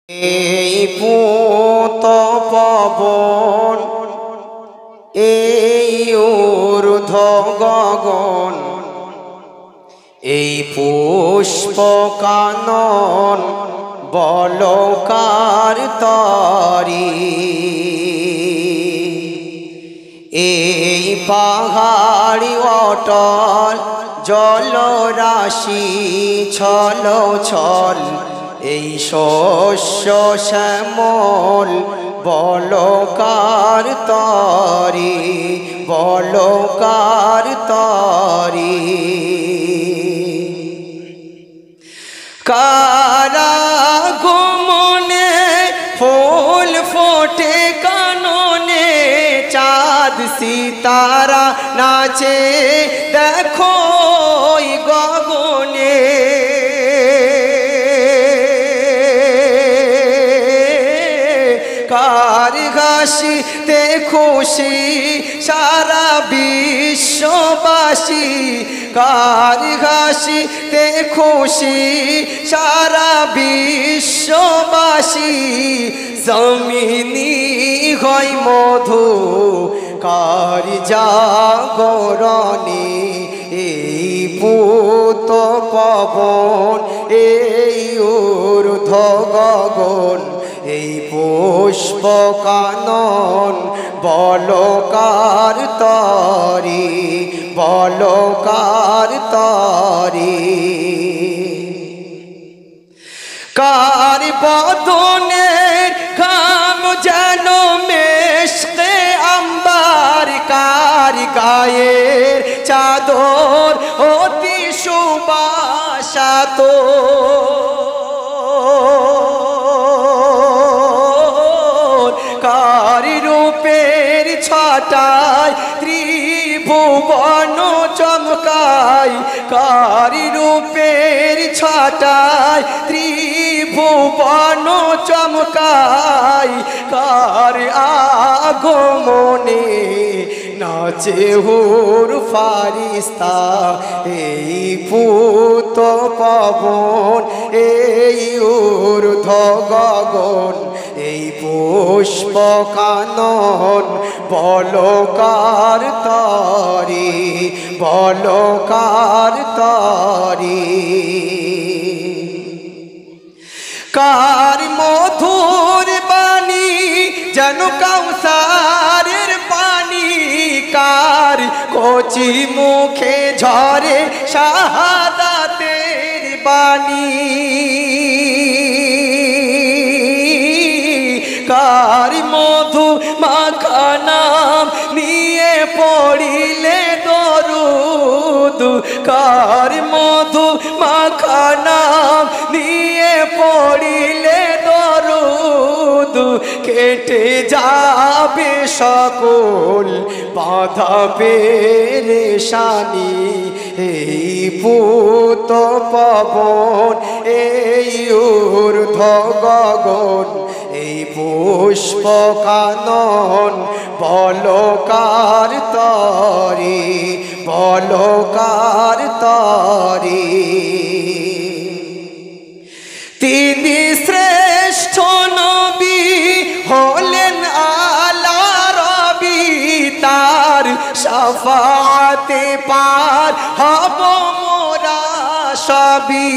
এই পুত পবন, এই ঊর্ধ্ব গগন, এই পুষ্প কানন, বলকার তরি। এই পাহাড়ি অটল জলরাশি ছল ছল, এই শস্য শ্যামল, বলকার তরি, বলকার তরি। কারা গমনে ফুল ফোটে কাননে, চাঁদ সিতারা নাচে দেখো গগনে। কার হাসিতে খুশি সারা বিশ্ববাসী, কার হাসিতে খুশি সারা বিশ্ববাসী। জমিনি হয় মধু কার জাগরণে, এই পুত পবন, এই ঊর্ধ্ব গগন, এই পুষ্প কানন, বলকার তরি, বলকার তরি। কার বদনের ঘাম যেন মেশকে আম্বার, কার গায়ের চাদর অতি সুবাসাত। কার রূপের ছটায় ত্রিভুবন চমকায়, কার রূপের ছটায় ত্রিভুবন চমকায়। কার আগমনে নাচে হুর ফারিস্তা, এই পুত পবন, এই ঊর্ধ্ব গগন, এই পুষ্প কানন, বলকার তরি, বলকার তরি। কার মধুর বাণী যেন কাউসারের পানি, কার কচি মুখে ঝরে শাহাদাতের বাণী। কার মধু মাখা নাম নিয়ে পড়িলে দরুদ, কার মধু মাখা নাম নিয়ে পড়িলে দরুদ। কেটে যাবে সকল বাধা পেরেশানি, এই পুত পবন, এই ঊর্ধ্ব গগন, এই পুষ্প কানন, বলকার তরি, বলকার তরি। তিনি শ্রেষ্ঠ নবী হলেন আলা রবি, তার শাফাতে পার হব মোরা সবই।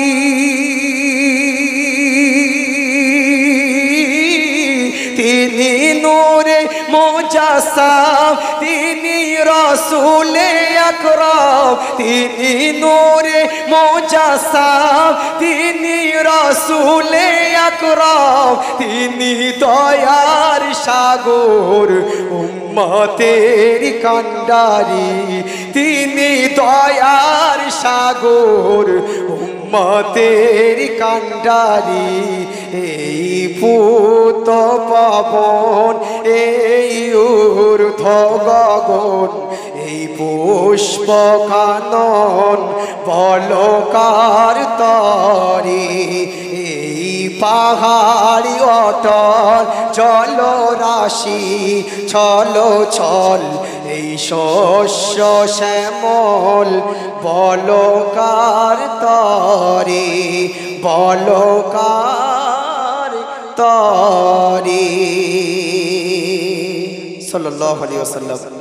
তিনি নূরে মুজাসসাম, তিনি রাসূলে আকরাম, তিনি নূরে মুজাসসাম, তিনি রাসূলে আকরাম। তিনি দয়ার সাগর উম্মতের কান্ডারি, তিনি দয়ার সাগর উম্মতের কান্ডারি। এই পুত পবন, এই ঊর্ধ্ব গগন, এই পুষ্প কানন, বলকার তরি। এই পাহাড়ি অটল জলরাশি ছল ছল, এই শস্য শ্যামল, বলকার তরি, বলকার তরি সাল্লাল্লাহু আলাইহি ওয়াসাল্লাম।